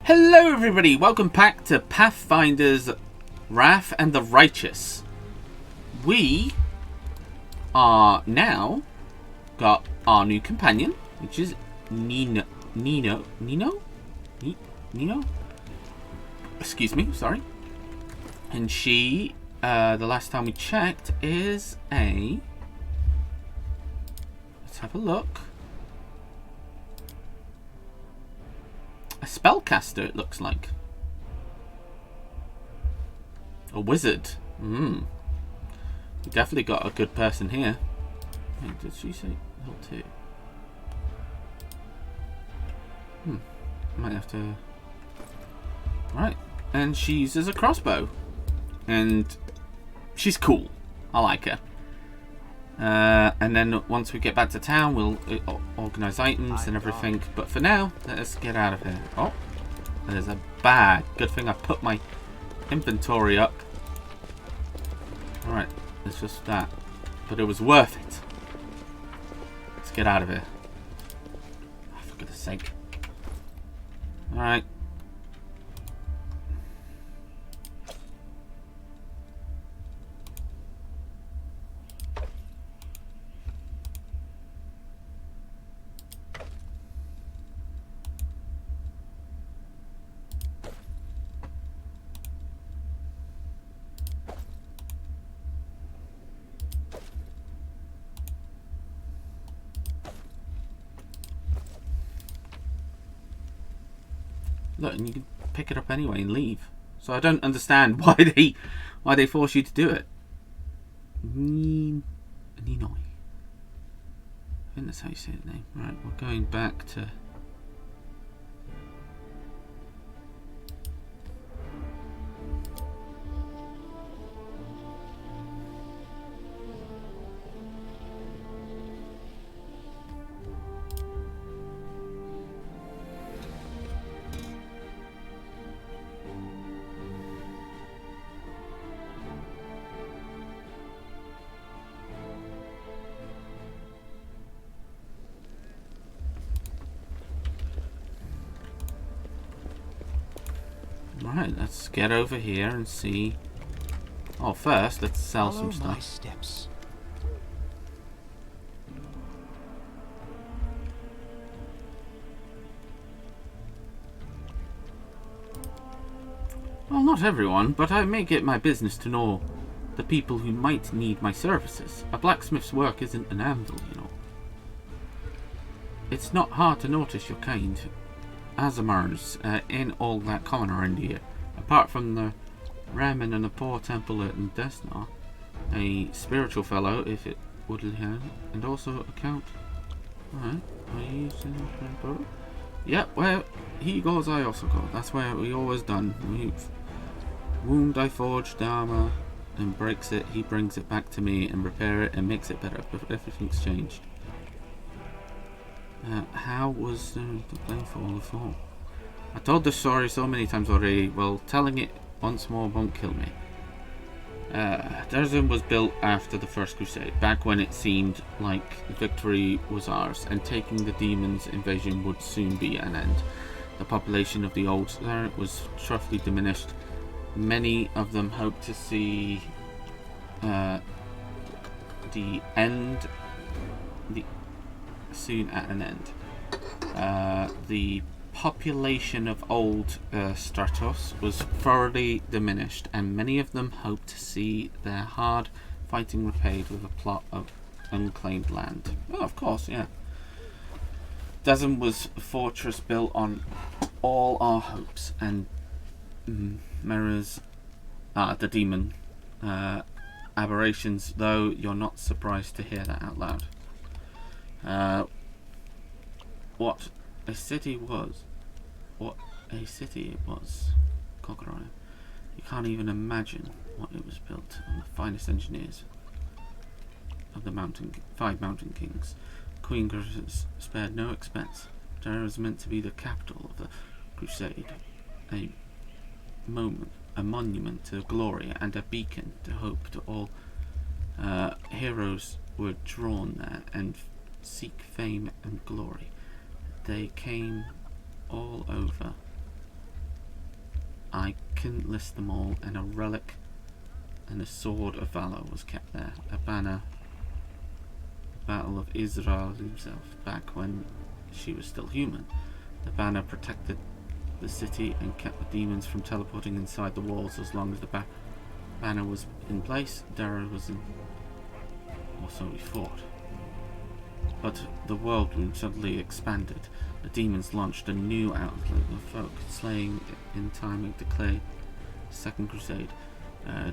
Hello everybody, welcome back to Pathfinder's Wrath and the Righteous. We are now got our new companion, which is Nino? Excuse me, sorry. And she, the last time we checked, is a... Let's have a look. A spellcaster, it looks like. A wizard. We definitely got a good person here. Wait, did she say level 2? Might have to... Right. And she uses a crossbow. And she's cool. I like her. And then once we get back to town, we'll organise items and everything. But for now, let's get out of here. Oh, there's a bag. Good thing I put my inventory up. Alright, it's just that. But it was worth it. Let's get out of here. Oh, for goodness sake. Alright. Look, and you can pick it up anyway and leave. So I don't understand why they force you to do it. Ninoi. I think that's how you say the name. Right, we're going back to... Right, let's get over here and see. Oh, first, let's sell some stuff. My steps. Well, not everyone, but I make it my business to know the people who might need my services. A blacksmith's work isn't an anvil, you know. It's not hard to notice your kind. Aasimars ain't all that common around here. Apart from the Ramen and the poor temple at Desna, a spiritual fellow, if it would have, and also a count. Alright, are you using the... Yep, well, he goes, I also go. That's where we always done. Wound I forged armor and breaks it, he brings it back to me and repair it and makes it better, but everything's changed. How was the blame for all the fall? I told the story so many times already. Well, telling it once more won't kill me. Derzin was built after the First Crusade, back when it seemed like victory was ours, and taking the demons' invasion would soon be an end. The population of the old Zarek was sharply diminished. Many of them hoped to see the end soon at an end. The population of old Stratos was thoroughly diminished, and many of them hoped to see their hard fighting repaid with a plot of unclaimed land. Oh, of course, yeah. Desmond was a fortress built on all our hopes, and mirrors the demon aberrations, though you're not surprised to hear that out loud. What a city it was, Kokoro. You can't even imagine what it was built on the finest engineers of the five mountain kings. Queen Grace spared no expense. Terra was meant to be the capital of the crusade, a monument to glory and a beacon to hope to all heroes were drawn there and seek fame and glory. They came all over couldn't list them all, and a relic and a sword of valor was kept there. A banner, the battle of Israel himself, back when she was still human. The banner protected the city and kept the demons from teleporting inside the walls as long as the banner was in place. Dara was in, or so we thought. But the world wound suddenly expanded. The demons launched a new outlet of folk, slaying in time and declared Second Crusade.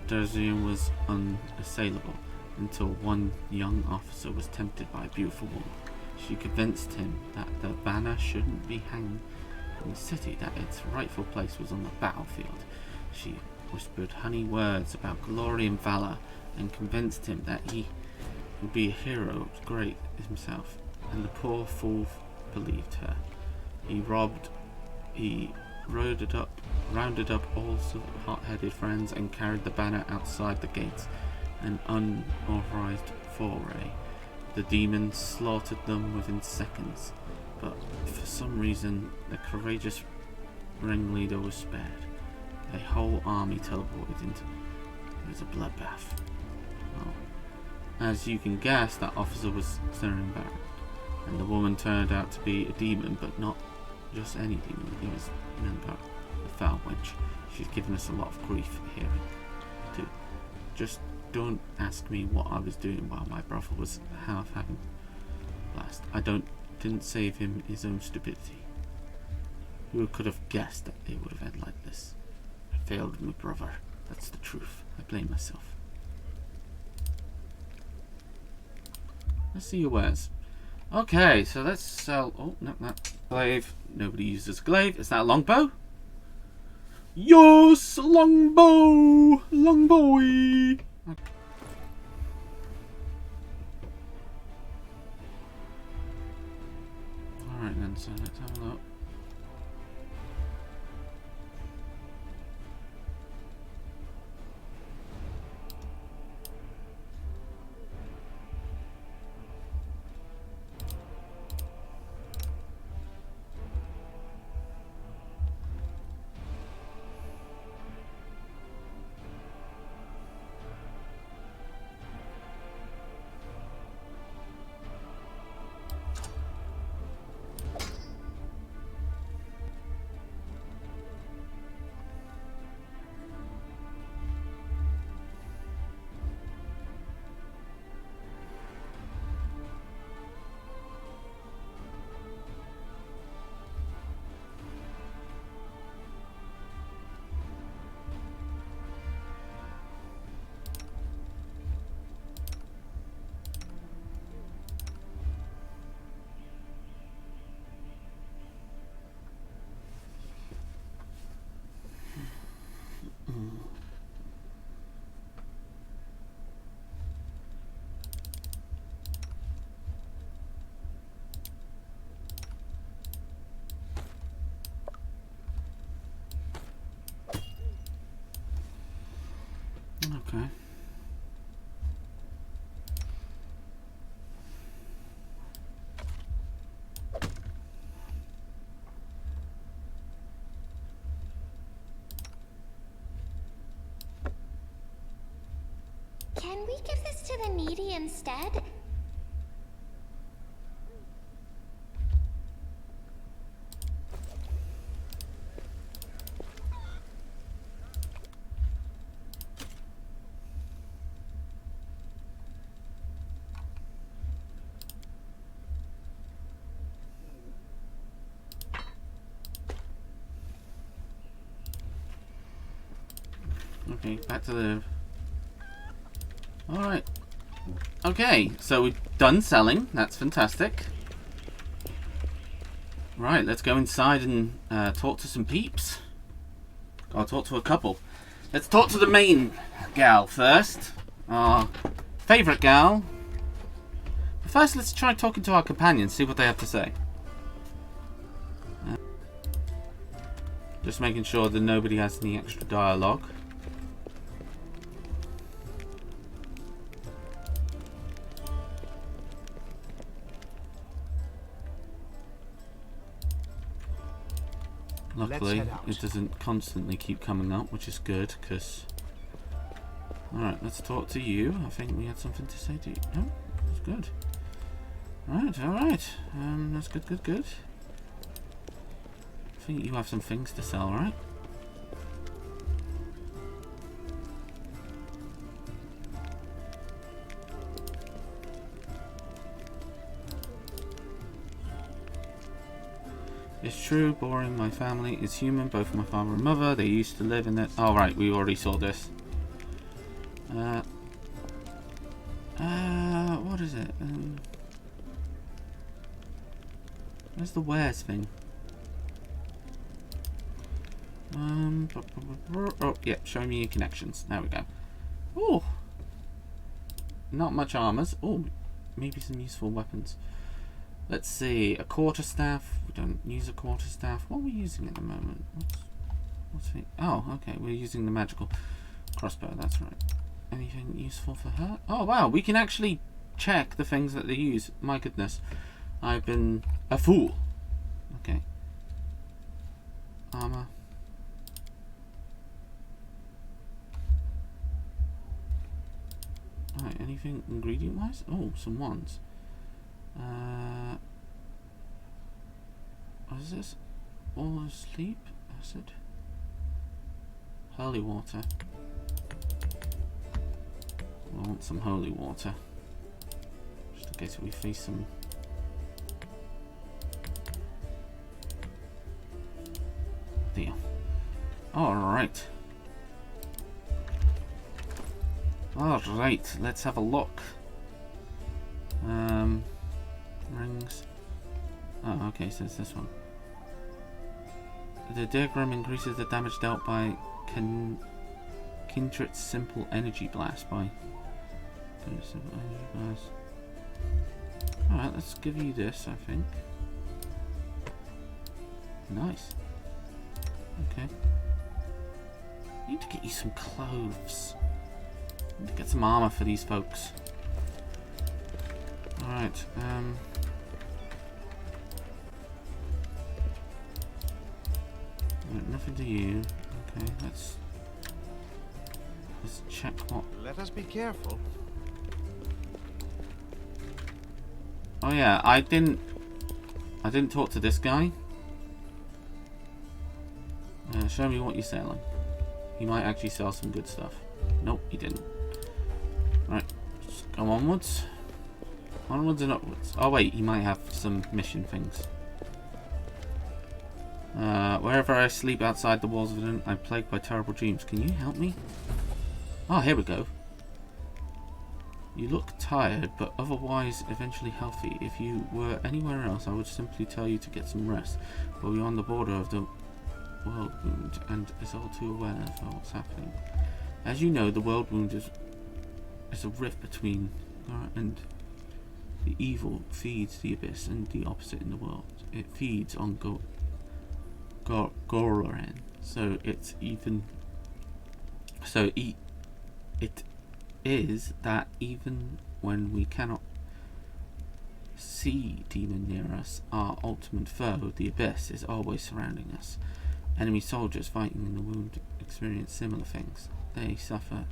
Derzium was unassailable until one young officer was tempted by a beautiful woman. She convinced him that the banner shouldn't be hanging in the city, that its rightful place was on the battlefield. She whispered honey words about glory and valor, and convinced him that he would be a hero great himself, and the poor fool believed her. He rounded up all sorts of hot-headed friends and carried the banner outside the gates, an unauthorized foray. The demons slaughtered them within seconds, but for some reason the courageous ringleader was spared. A whole army teleported into it was a bloodbath. Well, as you can guess, that officer was thoroughly embarrassed, and the woman turned out to be a demon, but not just any demon. It was Nilgar, the foul wench. She's given us a lot of grief hearing too. Just don't ask me what I was doing while my brother was half having blast. I didn't save him his own stupidity. Who could have guessed that they would have ended like this? I failed my brother. That's the truth. I blame myself. Let's see your wares. Okay, so let's sell. Oh, no, that glaive. Nobody uses glaive. Is that a longbow? Yes, longbow, longboy. Alright then, so let's have a look. Okay. Can we give this to the needy instead? Okay, back to the... Alright. Okay, so we've done selling. That's fantastic. Right, let's go inside and talk to some peeps. I'll talk to a couple. Let's talk to the main gal first. Our favourite gal. But first, let's try talking to our companions, see what they have to say. Just making sure that nobody has any extra dialogue. Luckily, head out. it doesn't constantly keep coming up, which is good, because... Alright, let's talk to you. I think we had something to say to you. No, that's good. Alright. That's good. I think you have some things to sell, right? It's true, boring. My family is human, both my father and mother. They used to live in it. Oh, right, we already saw this. What is it? Where's the wares thing? Oh, yeah, show me your connections. There we go. Oh, not much armors. Oh, maybe some useful weapons. Let's see, a quarterstaff. We don't use a quarterstaff. What are we using at the moment? What's the... Oh, okay, we're using the magical crossbow, that's right. Anything useful for her? Oh, wow, we can actually check the things that they use. My goodness. I've been a fool. Okay. Armor. Alright, anything ingredient-wise? Oh, some ones. What is this? All asleep? Acid? Holy water. I want some holy water. Just in case we face some... Deal. Alright. Alright, let's have a look. Rings. Oh, okay, so it's this one. The diagram increases the damage dealt by Kindred's simple energy blast by... Alright, let's give you this, I think. Nice. Okay. I need to get you some clothes. I need to get some armor for these folks. Alright, nothing to you. Okay, let's check what... Let us be careful. Oh yeah, I didn't talk to this guy. Show me what you're selling. He might actually sell some good stuff. Nope, he didn't. Right, just go onwards. Onwards and upwards. Oh wait, he might have some mission things. Wherever I sleep outside the walls of an inn, I'm plagued by terrible dreams. Can you help me? Oh, here we go. You look tired, but otherwise eventually healthy. If you were anywhere else, I would simply tell you to get some rest. But we're on the border of the world wound, and is all too aware of what's happening. As you know, the world wound is a rift between and the evil feeds the abyss, and the opposite in the world. It feeds on Goran, so it's even. So it is that even when we cannot see demon near us, our ultimate foe, the abyss, is always surrounding us. Enemy soldiers fighting in the wound experience similar things. They suffer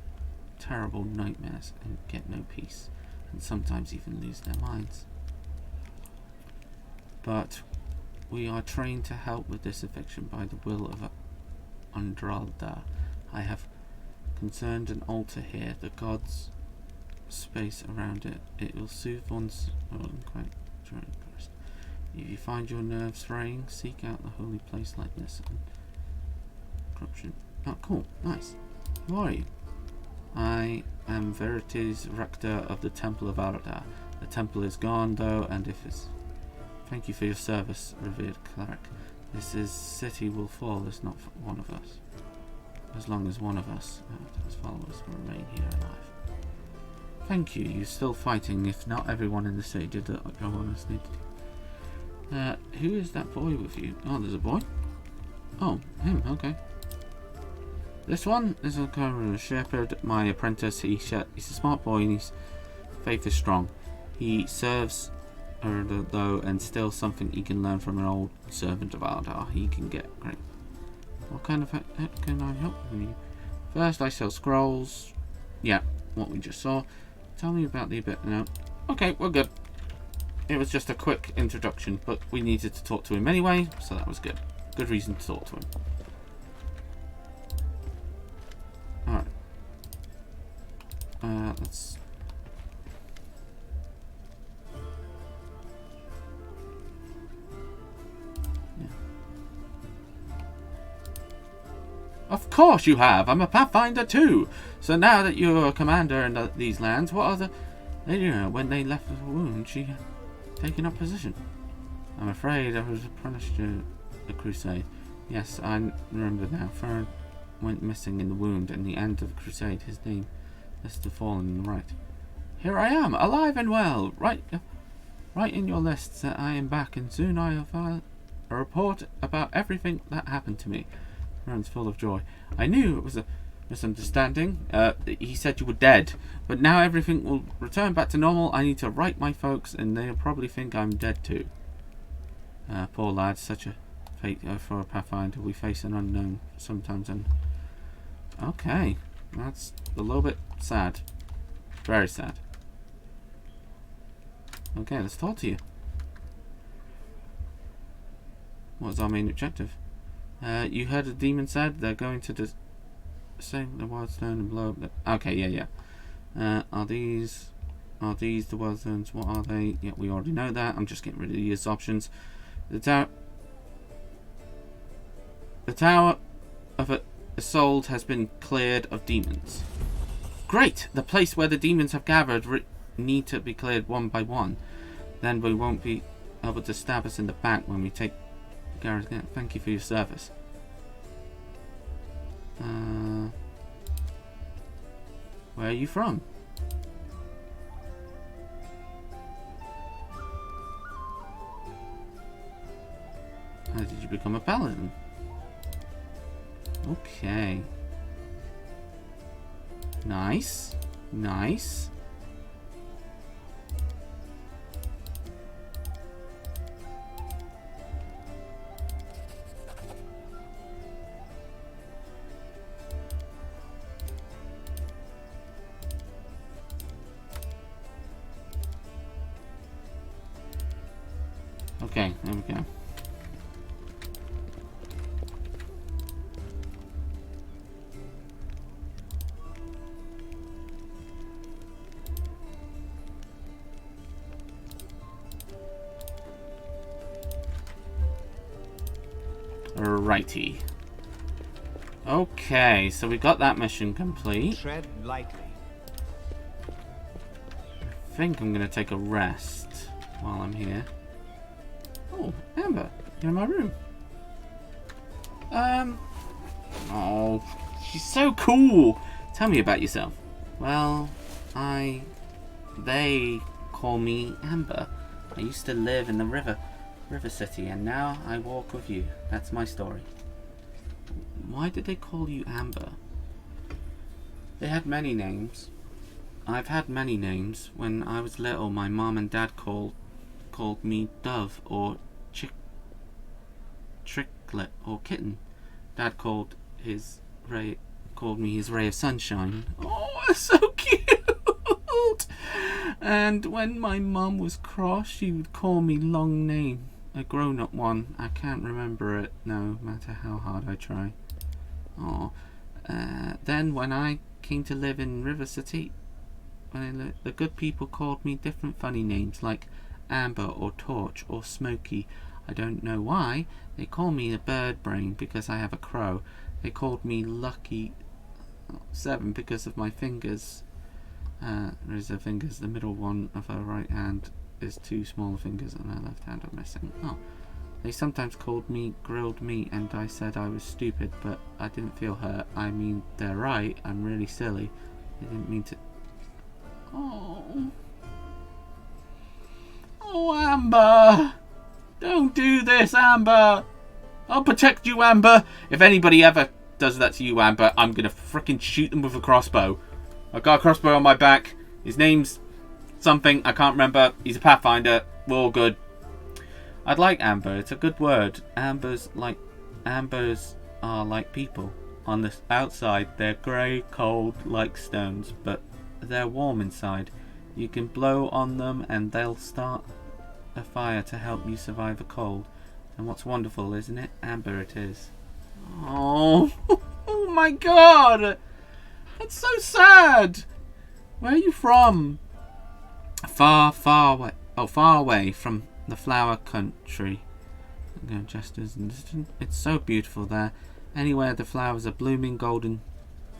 terrible nightmares and get no peace, and sometimes even lose their minds. But we are trained to help with this affliction by the will of Andralda. I have concerned an altar here, the god's space around it. It will soothe one's if you find your nerves fraying, seek out the holy place like this and corruption. Oh, cool, nice. Who are you? I am Veritas, rector of the Temple of Ardar. The temple is gone though, and if it's... Thank you for your service, revered cleric. This city will fall as not one of us. As long as one of us, as followers, will remain here alive. Thank you. You're still fighting, if not everyone in the city did that your honest needed. Who is that boy with you? Oh, there's a boy? Oh, him, okay. This one is a shepherd, my apprentice. He's a smart boy and his faith is strong. He serves her though, and still something he can learn from an old servant of Ardar. He can get great. What kind of heck can I help you? First, I sell scrolls. Yeah, what we just saw. Tell me about the bit. No. Okay, we're good. It was just a quick introduction, but we needed to talk to him anyway, so that was good. Good reason to talk to him. Alright. Let's... Yeah. Of course you have! I'm a Pathfinder too! So now that you're a commander in these lands, what are the... when they left the wound, she had taken up position. I'm afraid I was punished to the crusade. Yes, I remember now. Fern went missing in the wound and the end of the crusade. His name must have fallen in the right. Here I am, alive and well. Right in your lists that I am back, and soon I'll file a report about everything that happened to me. Fern's full of joy. I knew it was a misunderstanding. He said you were dead, but now everything will return back to normal. I need to write my folks, and they'll probably think I'm dead too. Poor lad, such a fate for a Pathfinder. We face an unknown sometimes, and okay, that's a little bit sad. Very sad. Okay, let's talk to you. What's our main objective? You heard the demon said they're going to save the wild stone and blow up the... Okay, yeah. Are these the wild stones? What are they? Yeah, we already know that. I'm just getting rid of these options. The tower of Assault has been cleared of demons. Great! The place where the demons have gathered need to be cleared one by one. Then we won't be able to stab us in the back when we take Gareth. Thank you for your service. Where are you from? How did you become a paladin? Okay. Nice. Nice. Okay, there we go. Righty. Okay, so we got that mission complete. Tread lightly. I think I'm gonna take a rest while I'm here. Oh, Amber, you're in my room. Oh, she's so cool. Tell me about yourself. Well, they call me Amber. I used to live in the River City, and now I walk with you. That's my story. Why did they call you Amber? They had many names. I've had many names. When I was little, my mom and dad called me Dove or Tricklet or Kitten. Dad called me his ray of sunshine. Oh, that's so cute! And when my mom was cross, she would call me long name. A grown-up one. I can't remember it, no matter how hard I try. Oh. Then when I came to live in River City, the good people called me different funny names like Amber or Torch or Smoky. I don't know why. They call me a bird brain because I have a crow. They called me Lucky 7 because of my fingers. There's the fingers. The middle one of her right hand is 2 smaller fingers and her left hand are missing. Oh. They sometimes called me grilled meat, and I said I was stupid, but I didn't feel hurt. I mean, they're right. I'm really silly. I didn't mean to... Oh. Oh, Amber. Don't do this, Amber. I'll protect you, Amber. If anybody ever does that to you, Amber, I'm going to frickin' shoot them with a crossbow. I've got a crossbow on my back. His name's something. I can't remember. He's a Pathfinder. We're all good. I'd like Amber. It's a good word. Ambers are like people. On the outside, they're grey, cold, like stones, but they're warm inside. You can blow on them and they'll start a fire to help you survive a cold. And what's wonderful, isn't it? Amber it is. Oh, oh my god! That's so sad! Where are you from? Far, far away. Oh, far away from the flower country. Gestures and distance. It's so beautiful there. Anywhere the flowers are blooming, golden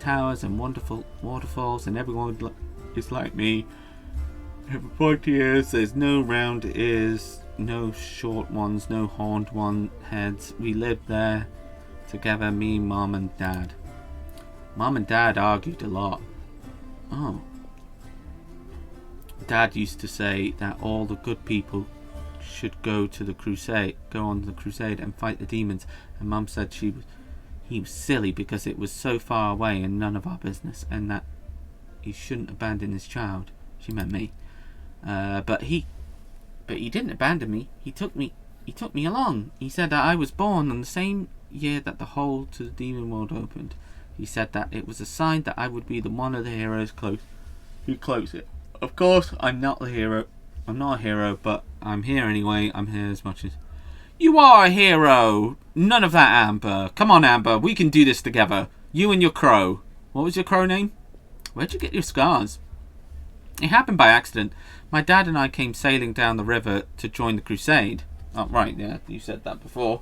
towers and wonderful waterfalls, and everyone is like me. Have pointy ears, there's no round ears, no short ones, no horned heads. We lived there together, me, Mom and Dad. Mom and Dad argued a lot. Oh. Dad used to say that all the good people should go on the crusade and fight the demons, and Mum said he was silly because it was so far away and none of our business, and that he shouldn't abandon his child. She meant me. But he didn't abandon me. He took me along. He said that I was born on the same year that the hole to the demon world opened. He said that it was a sign that I would be the one of the heroes who closed it. Of course, I'm not the hero. I'm not a hero, but I'm here anyway. I'm here as much as... You are a hero! None of that, Amber. Come on, Amber. We can do this together. You and your crow. What was your crow name? Where'd you get your scars? It happened by accident. My dad and I came sailing down the river to join the crusade. Oh, right, yeah. You said that before.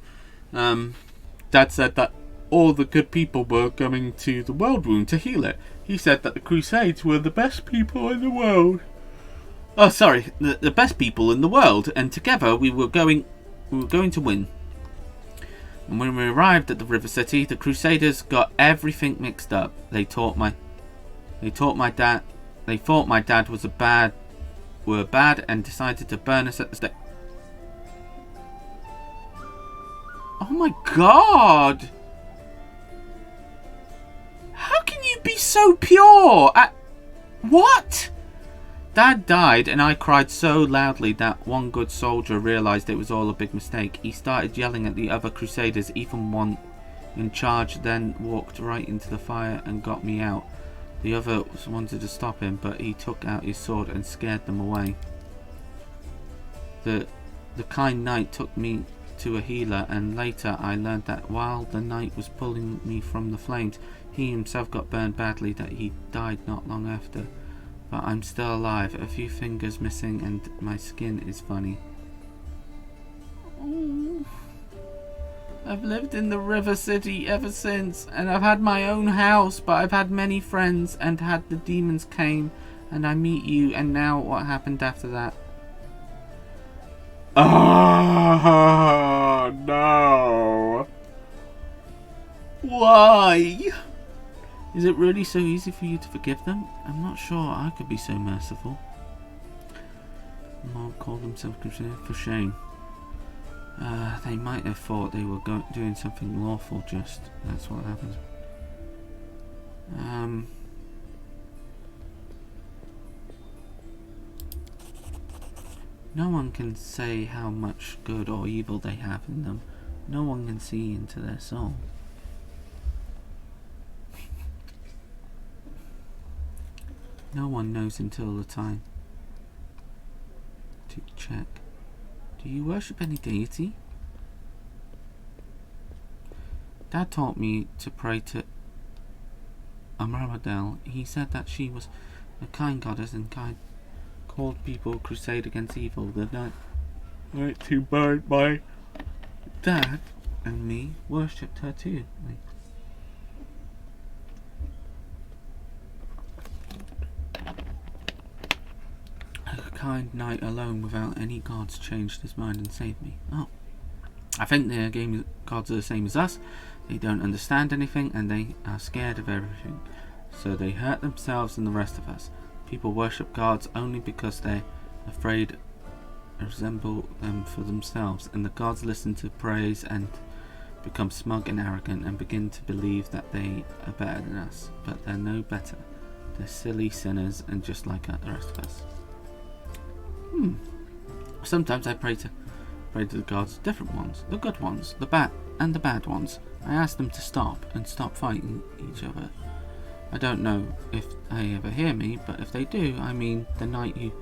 Dad said that all the good people were going to the world wound to heal it. He said that the crusades were the best people in the world. Oh, sorry, the best people in the world, and together we were going to win. And when we arrived at the River City, the Crusaders got everything mixed up. They thought my dad were bad and decided to burn us at the stake. Oh my god! How can you be so pure? What? Dad died and I cried so loudly that one good soldier realised it was all a big mistake. He started yelling at the other Crusaders, even one in charge then walked right into the fire and got me out. The others wanted to stop him, but he took out his sword and scared them away. The kind knight took me to a healer, and later I learned that while the knight was pulling me from the flames, he himself got burned badly, that he died not long after. But I'm still alive, a few fingers missing, and my skin is funny. Oh. I've lived in the River City ever since, and I've had my own house, but I've had many friends, and had the demons came, and I meet you, and now what happened after that? Oh, no. Why? Is it really so easy for you to forgive them? I'm not sure I could be so merciful. Mom called themselves Crusader for shame. They might have thought they were doing something lawful, just. That's what happens. No one can say how much good or evil they have in them. No one can see into their soul. No one knows until the time to check. Do you worship any deity? Dad taught me to pray to Amramadel. He said that she was a kind goddess and called people crusade against evil. The night to burn my dad and me worshipped her too. A kind knight alone without any gods changed his mind and saved me. Oh. I think their gods are the same as us. They don't understand anything and they are scared of everything. So they hurt themselves and the rest of us. People worship gods only because they're afraid to resemble them for themselves, and the gods listen to praise and become smug and arrogant and begin to believe that they are better than us. But they're no better. They're silly sinners and just like the rest of us. Sometimes I pray to the gods, different ones, the good ones, the bad ones. I asked them to stop and stop fighting each other. I don't know if they ever hear me, but if they do, I mean, the night you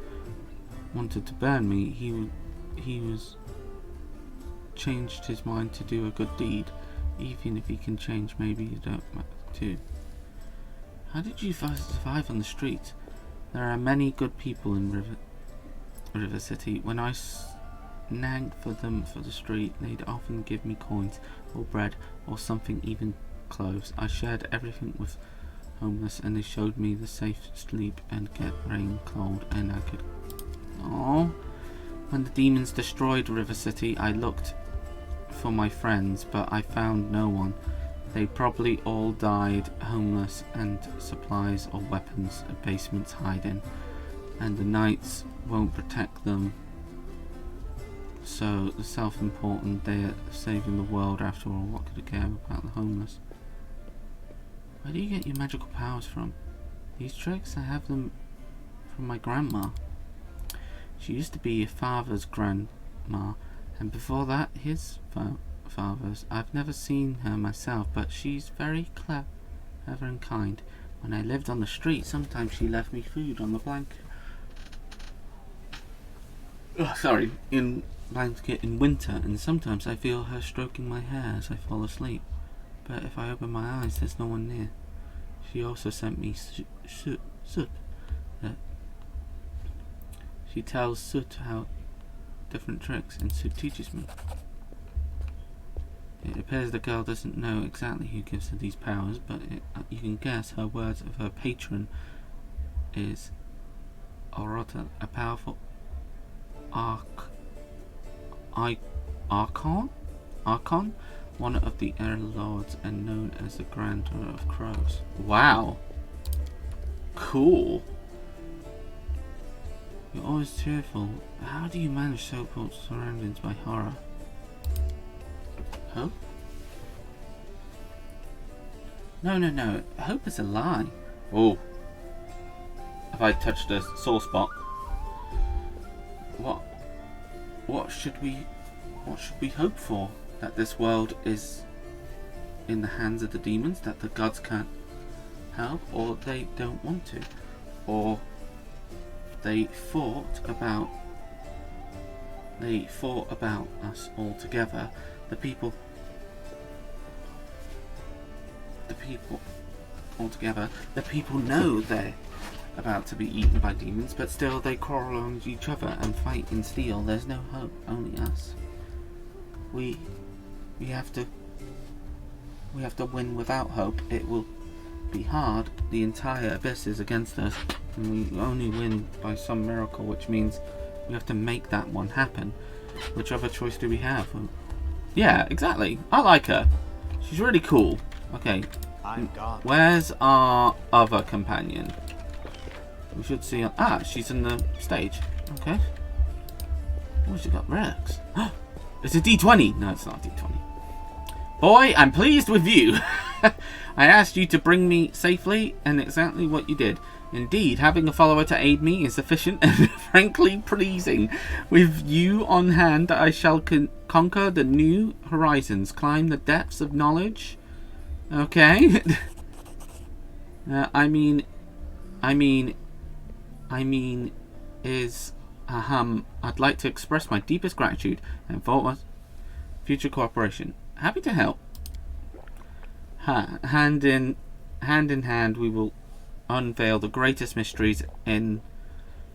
wanted to burn me, he was changed his mind to do a good deed. Even if he can change, maybe you don't too. How did you survive on the streets? There are many good people in River City. When I nagged for them for the street, they'd often give me coins or bread or something, even clothes. I shared everything with homeless, and they showed me the safe sleep and get rain cold, and I could. Oh, when the demons destroyed River City, I looked for my friends, but I found no one. They probably all died homeless, and supplies or weapons at basements hiding, and the knights won't protect them. So the self-important, they're saving the world after all. What could I care about the homeless? Where do you get your magical powers from? These tricks? I have them from my grandma. She used to be your father's grandma, and before that, his father's. I've never seen her myself, but she's very clever and kind. When I lived on the street, sometimes she left me food on the blanket. In blanket in winter, and sometimes I feel her stroking my hair as I fall asleep. But if I open my eyes, there's no one near. She also sent me Soot. She tells Soot how different tricks, and Soot teaches me. It appears the girl doesn't know exactly who gives her these powers, but you can guess her words of her patron is Orota, a powerful Archon, one of the Air Lords, and known as the Grandeur of Crows. Wow. Cool. You're always cheerful. How do you manage so-called surroundings by horror? Hope? No. Hope is a lie. Oh. Have I touched a sore spot? What should we hope for? That this world is in the hands of the demons, that the gods can't help, or they don't want to, or they fought about us all together. The people all together. The people know they're about to be eaten by demons, but still they quarrel on each other and fight and steal. There's no hope, only us. We have to win without hope. It will be hard. The entire abyss is against us, and we only win by some miracle, which means we have to make that one happen. Which other choice do we have? Yeah, exactly. I like her. She's really cool. Okay. I'm gone. Where's our other companion? We should see her. Ah, she's in the stage. Okay. Oh, she got relics. It's a D20. No, it's not a D20. Boy, I'm pleased with you. I asked you to bring me safely, and exactly what you did. Indeed, having a follower to aid me is sufficient and frankly pleasing. With you on hand, I shall conquer the new horizons, climb the depths of knowledge. Okay. I mean, I'd like to express my deepest gratitude and for future cooperation. Happy to help. Hand in hand, we will unveil the greatest mysteries in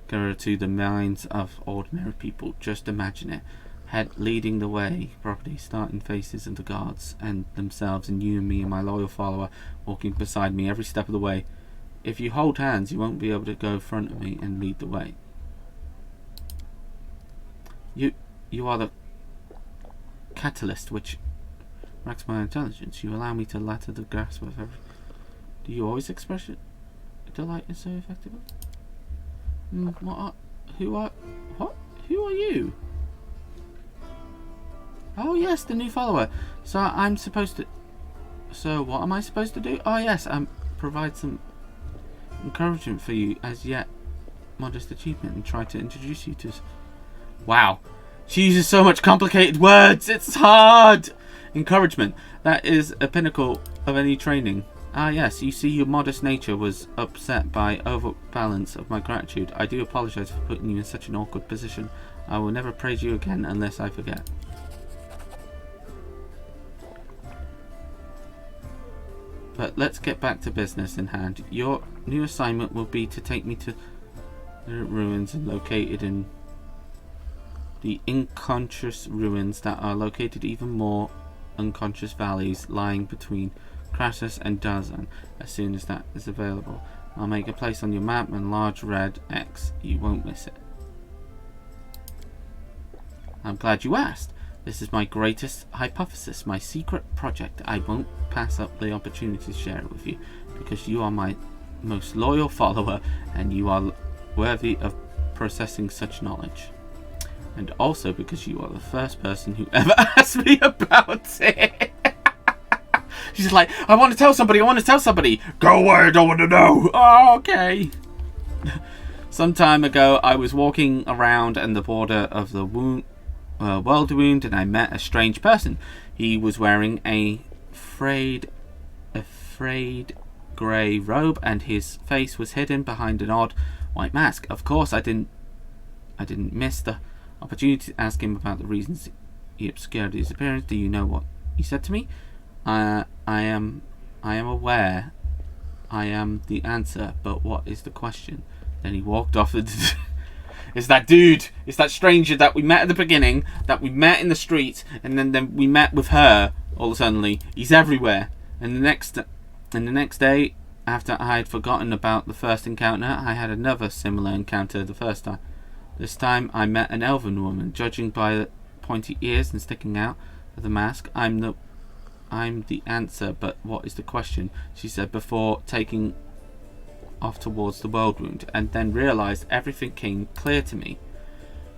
to the minds of ordinary people. Just imagine it. Head leading the way, properly starting faces of the guards and themselves, and you and me and my loyal follower walking beside me every step of the way. If you hold hands, you won't be able to go in front of me and lead the way. You are the catalyst which racks my intelligence. You allow me to latter the grasp of every. Do you always express it? Delight is so effective. Who are you? Oh yes, the new follower. So I'm supposed to. So what am I supposed to do? Oh yes, provide some encouragement for you as yet modest achievement and try to introduce you to. Wow, she uses so much complicated words. It's hard. Encouragement. That is a pinnacle of any training. Ah yes, you see, your modest nature was upset by overbalance of my gratitude. I do apologize for putting you in such an awkward position. I will never praise you again unless I forget. But let's get back to business in hand. Your new assignment will be to take me to the ruins located in the unconscious ruins that are located even more unconscious valleys lying between Crassus and Dazan. As soon as that is available, I'll make a place on your map and large red X. You won't miss it. I'm glad you asked. This is my greatest hypothesis, my secret project. I won't pass up the opportunity to share it with you, because you are my most loyal follower and you are worthy of processing such knowledge. And also because you are the first person who ever asked me about it. She's like, I want to tell somebody, Go away, I don't want to know. Oh, okay. Some time ago, I was walking around in the border of the world wound, and I met a strange person. He was wearing a frayed grey robe, and his face was hidden behind an odd white mask. Of course, I didn't miss the opportunity to ask him about the reasons he obscured his appearance. Do you know what he said to me? I am aware. I am the answer, but what is the question? Then he walked off. It's that dude. It's that stranger that we met at the beginning, that we met in the street, and then we met with her. All of a sudden, he's everywhere. And the next day, after I had forgotten about the first encounter, I had another similar encounter the first time. This time, I met an elven woman. Judging by the pointy ears and sticking out of the mask, I'm the answer, but what is the question? She said before taking off towards the world wound, and then realized everything came clear to me.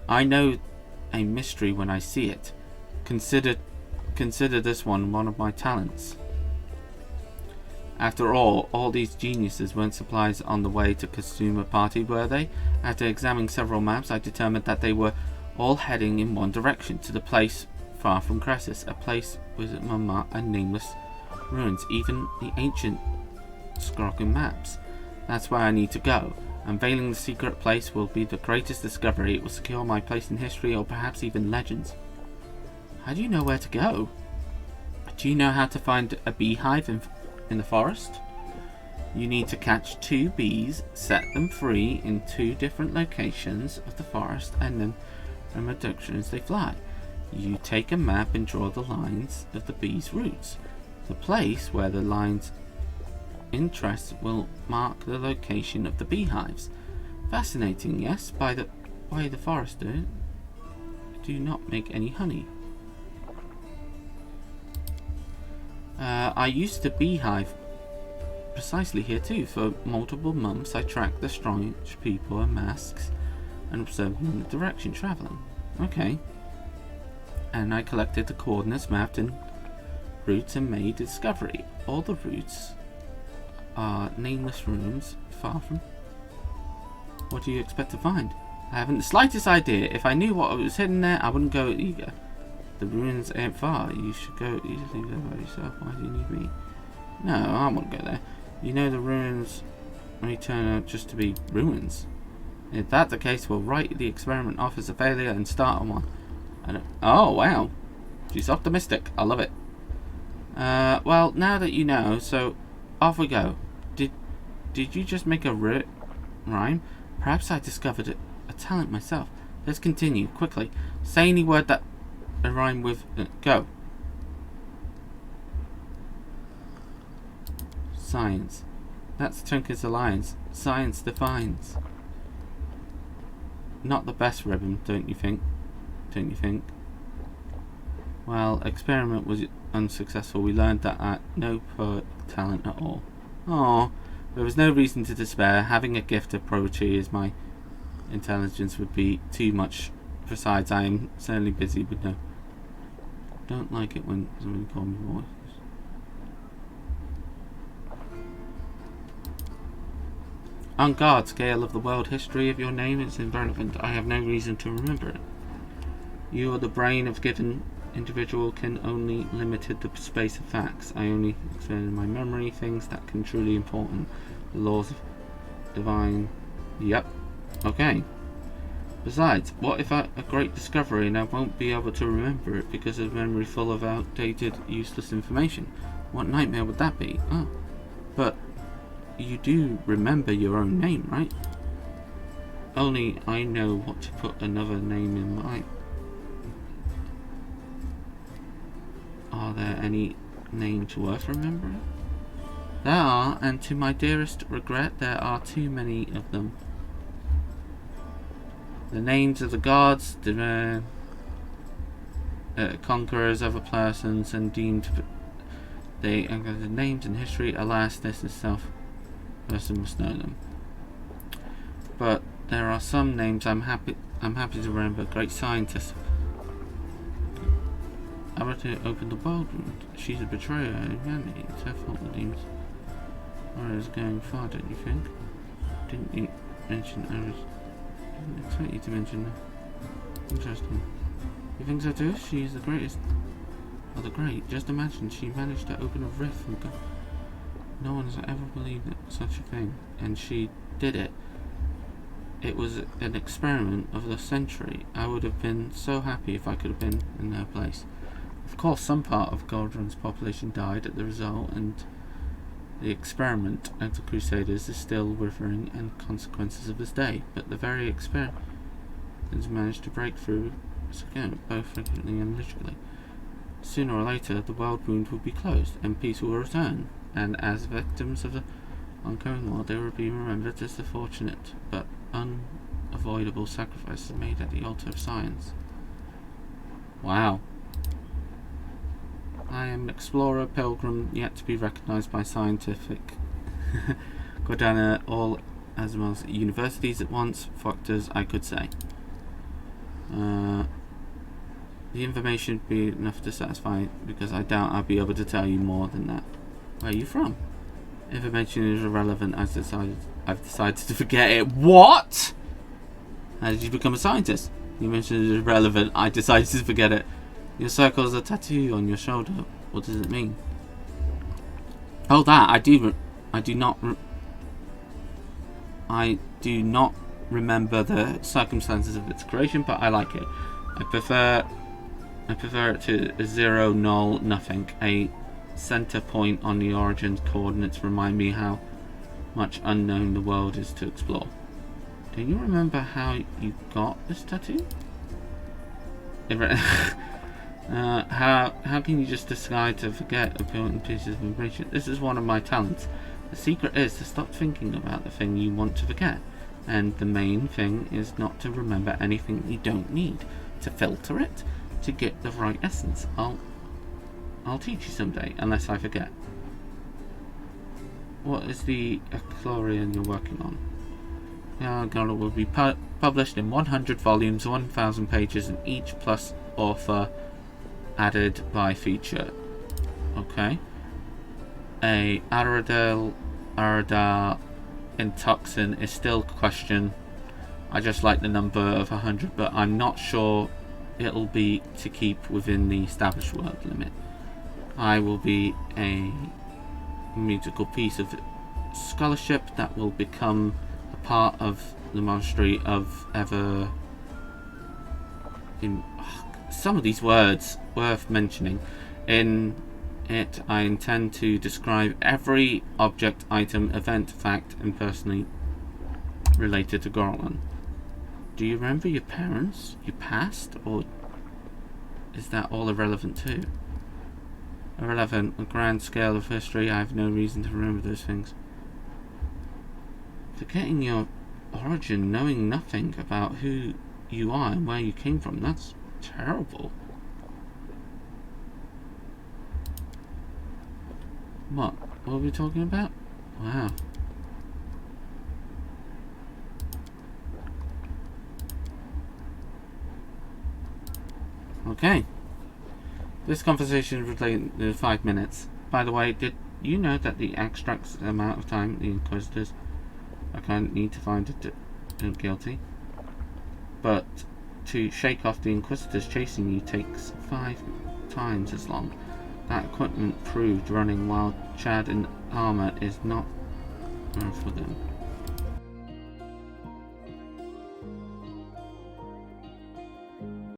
I know a mystery when I see it. Consider this one of my talents. After all these geniuses weren't supplies on the way to consume a party, were they? After examining several maps, I determined that they were all heading in one direction, to the place far from Crassus, a place with marked and nameless ruins, even the ancient Scroggin maps. That's where I need to go. Unveiling the secret place will be the greatest discovery. It will secure my place in history, or perhaps even legends. How do you know where to go? Do you know how to find a beehive in the forest? You need to catch 2 bees, set them free in 2 different locations of the forest, and then from a direction as they fly. You take a map and draw the lines of the bees' routes. The place where the lines interest will mark the location of the beehives. Fascinating, yes? By the way, the foresters do not make any honey. I used a beehive precisely here too. For multiple months I tracked the strange people in masks and observed them in the direction travelling. Okay. And I collected the coordinates, mapped in routes, and made a discovery. All the routes are nameless ruins far from... What do you expect to find? I haven't the slightest idea. If I knew what was hidden there, I wouldn't go either. The ruins ain't far. You should go easily there by yourself. Why do you need me? No, I won't go there. You know the ruins may turn out just to be ruins. If that's the case, we'll write the experiment off as a failure and start on one. Oh, wow. She's optimistic. I love it. Well, now that you know, so off we go. Did you just make a rhyme? Perhaps I discovered a talent myself. Let's continue, quickly. Say any word that a rhyme with... go. Science. That's Tunker's Alliance. Science defines. Not the best ribbon, don't you think? Don't you think? Well, experiment was unsuccessful. We learned that I no poet talent at all. Oh, there was no reason to despair. Having a gift of poetry is my intelligence would be too much. Besides, I am certainly busy with no. Don't like it when somebody calls me voices. On guard, scale of the world history of your name is irrelevant. I have no reason to remember it. You are the brain of given individual can only limited the space of facts. I only expand in my memory things that can truly important. The laws of divine. Yep. Okay. Besides, what if a great discovery and I won't be able to remember it because of memory full of outdated, useless information? What nightmare would that be? Oh. But you do remember your own name, right? Only I know what to put another name in mine. Are there any names worth remembering? There are, and to my dearest regret, there are too many of them. The names of the gods, the conquerors, other persons, and deemed they the names in history. Alas, this itself, person must know them. But there are some names I'm happy to remember. Great scientist. I want to open the world wound. She's a betrayer of humanity. It's her fault the demons. Or is going far, don't you think? Didn't you mention Iris? I didn't expect you to mention her. Interesting. You think so too? She's the greatest of the great. Just imagine she managed to open a rift and go. No one has ever believed such a thing. And she did it. It was an experiment of the century. I would have been so happy if I could have been in her place. Of course, some part of Galdron's population died at the result, and the experiment of the Crusaders is still withering and consequences of this day. But the very experiment has managed to break through again, both figuratively and literally. Sooner or later, the world wound will be closed, and peace will return. And as victims of the ongoing war, they will be remembered as the fortunate but unavoidable sacrifices made at the altar of science. Wow. I am an explorer, pilgrim, yet to be recognized by scientific. Go down all Asimov's universities at once, factors I could say. The information would be enough to satisfy, because I doubt I'll be able to tell you more than that. Where are you from? Information is irrelevant. I've decided to forget it. What? How did you become a scientist? You mentioned it is irrelevant. I decided to forget it. Your circle is a tattoo on your shoulder. What does it mean? Oh, that I do not remember the circumstances of its creation, but I like it. I prefer it to a 0, null, nothing. A center point on the origin coordinates remind me how much unknown the world is to explore. Do you remember how you got this tattoo? How can you just decide to forget important pieces of information? This is one of my talents. The secret is to stop thinking about the thing you want to forget. And the main thing is not to remember anything you don't need. To filter it, to get the right essence. I'll teach you someday, unless I forget. What is the Echlorian you're working on? It will be published in 100 volumes, 1,000 pages, and each plus author added by feature. Okay. A Aradar Intoxin is still a question. I just like the number of 100, but I'm not sure it'll be to keep within the established word limit. I will be a musical piece of scholarship that will become a part of the monastery of ever. Some of these words worth mentioning. In it, I intend to describe every object, item, event, fact, and personally related to Gorlan. Do you remember your parents, your past, or is that all irrelevant too? Irrelevant. On a grand scale of history, I have no reason to remember those things. Forgetting your origin, knowing nothing about who you are and where you came from, that's terrible. What are we talking about? Wow. Okay. This conversation will take 5 minutes. By the way, did you know that the extracts amount of time the Inquisitors are going to need to find it guilty? But to shake off the Inquisitors chasing you takes 5 times as long. That equipment proved running while Chad in armor is not for them.